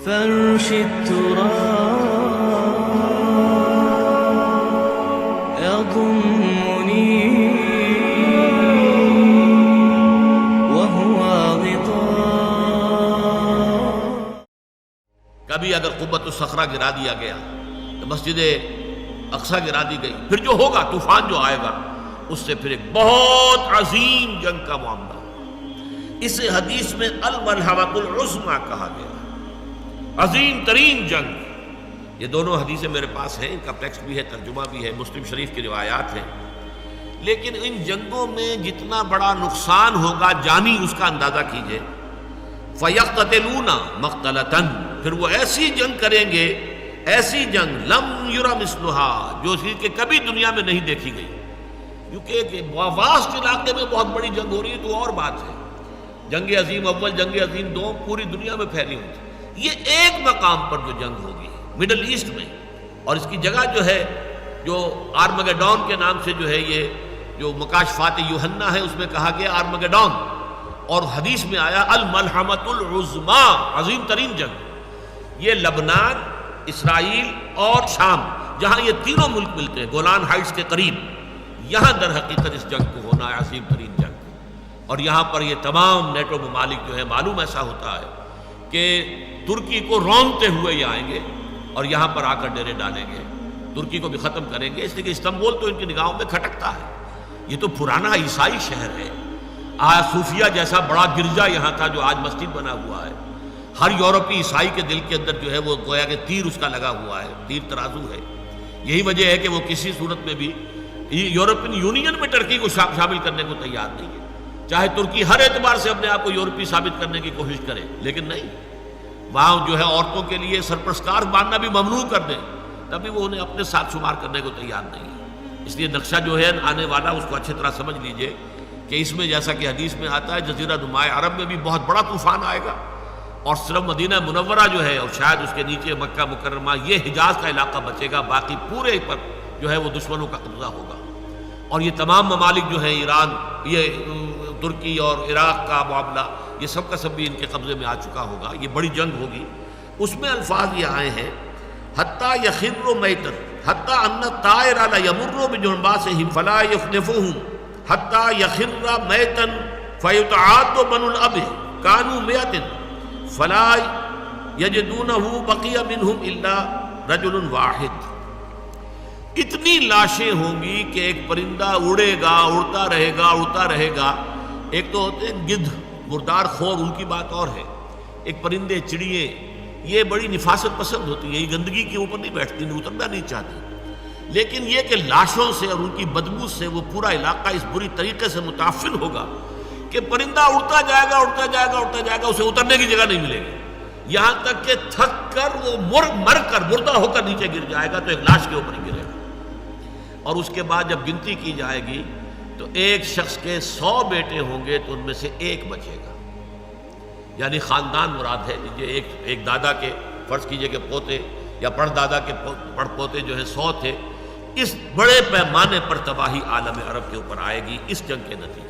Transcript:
فرش التراب يضمني وهو غطاء. کبھی اگر قبۃ الصخرہ گرا دیا گیا تو مسجد اقصی گرا دی گئی، پھر جو ہوگا طوفان جو آئے گا اس سے پھر ایک بہت عظیم جنگ کا معاملہ. اسے حدیث میں الملحمۃ العظمیٰ کہا گیا، عظیم ترین جنگ. یہ دونوں حدیثیں میرے پاس ہیں، ان کا ٹیکسٹ بھی ہے، ترجمہ بھی ہے، مسلم شریف کی روایات ہیں. لیکن ان جنگوں میں جتنا بڑا نقصان ہوگا جانی، اس کا اندازہ کیجئے. فَيَقْتَتِلُونَ مَقْتَلَةً، پھر وہ ایسی جنگ کریں گے، ایسی جنگ لم یرى مثلها، جو کہ کبھی دنیا میں نہیں دیکھی گئی. کیونکہ ایک واسط علاقے میں بہت بڑی جنگ ہو رہی ہے تو اور بات ہے. جنگ عظیم اول، جنگ عظیم دوم پوری دنیا میں پھیلی ہوئی تھی. یہ ایک مقام پر جو جنگ ہوگی مڈل ایسٹ میں، اور اس کی جگہ جو ہے جو آرمگیڈون کے نام سے جو ہے یہ جو مکاشفات یوحنا ہے اس میں کہا گیا آرمگیڈون، اور حدیث میں آیا الملحمۃ العظمیٰ، عظیم ترین جنگ. یہ لبنان، اسرائیل اور شام، جہاں یہ تینوں ملک ملتے ہیں گولان ہائٹس کے قریب، یہاں در حقیقت اس جنگ کو ہونا ہے، عظیم ترین جنگ. اور یہاں پر یہ تمام نیٹو ممالک جو ہے، معلوم ایسا ہوتا ہے کہ ترکی کو رونتے ہوئے یہ آئیں گے اور یہاں پر آ کر ڈیرے ڈالیں گے، ترکی کو بھی ختم کریں گے. اس لیے کہ استنبول تو ان کی نگاہوں میں کھٹکتا ہے. یہ تو پرانا عیسائی شہر ہے. آج صوفیہ جیسا بڑا گرجا یہاں تھا جو آج مسجد بنا ہوا ہے. ہر یورپی عیسائی کے دل کے اندر جو ہے وہ گویا کہ تیر اس کا لگا ہوا ہے، تیر ترازو ہے. یہی وجہ ہے کہ وہ کسی صورت میں بھی یورپین یونین میں ترکی کو شامل کرنے کو تیار نہیں ہے، چاہے ترکی ہر اعتبار سے اپنے آپ کو یورپی ثابت کرنے کی کوشش کرے. لیکن نہیں، وہاں جو ہے عورتوں کے لیے سرپرستار باندھنا بھی ممنوع کر دیں تبھی وہ انہیں اپنے ساتھ شمار کرنے کو تیار نہیں ہے. اس لیے نقشہ جو ہے آنے والا اس کو اچھی طرح سمجھ لیجئے کہ اس میں جیسا کہ حدیث میں آتا ہے جزیرہ نماء عرب میں بھی بہت بڑا طوفان آئے گا، اور صرف مدینہ منورہ جو ہے اور شاید اس کے نیچے مکہ مکرمہ یہ حجاز کا علاقہ بچے گا، باقی پورے پر جو ہے وہ دشمنوں کا قبضہ ہوگا. اور یہ تمام ممالک جو ہیں ایران، یہ ترکی اور عراق کا معاملہ، یہ سب کا سب بھی ان کے قبضے میں آ چکا ہوگا. یہ بڑی جنگ ہوگی. اس میں الفاظ یہ آئے ہیں حتیٰ یخر میتا حتیٰ ان الطائر لیمر بجنباسہم فلا یخنفوہم حتیٰ یخر میتا فیتعاد بنو الاب کانوا مئۃ فلا یجدونہ بقی منہم الا رجل واحد. اتنی لاشیں ہوں گی کہ ایک پرندہ اڑے گا، اڑتا رہے گا، اڑتا رہے گا. ایک تو ہوتے ہیں گدھ، مردار خور، ان کی بات اور ہے. ایک پرندے، چڑیے، یہ بڑی نفاست پسند ہوتی ہیں، یہ گندگی کے اوپر نہیں بیٹھتی، اترنا نہیں چاہتی. لیکن یہ کہ لاشوں سے اور ان کی بدبو سے وہ پورا علاقہ اس بری طریقے سے متاثر ہوگا کہ پرندہ اڑتا جائے گا، اڑتا جائے گا، اڑتا جائے گا، اسے اترنے کی جگہ نہیں ملے گی، یہاں تک کہ تھک کر وہ مر کر مردہ ہو کر نیچے گر جائے گا تو ایک لاش کے اوپر ہی گرے گا. اور اس کے بعد جب گنتی کی جائے گی تو ایک شخص کے 100 بیٹے ہوں گے تو ان میں سے ایک بچے گا. یعنی خاندان مراد ہے. ایک دادا کے فرض کیجئے کہ پوتے یا پردادا کے پڑ پوتے جو ہیں 100 تھے. اس بڑے پیمانے پر تباہی عالم عرب کے اوپر آئے گی اس جنگ کے نتیجے.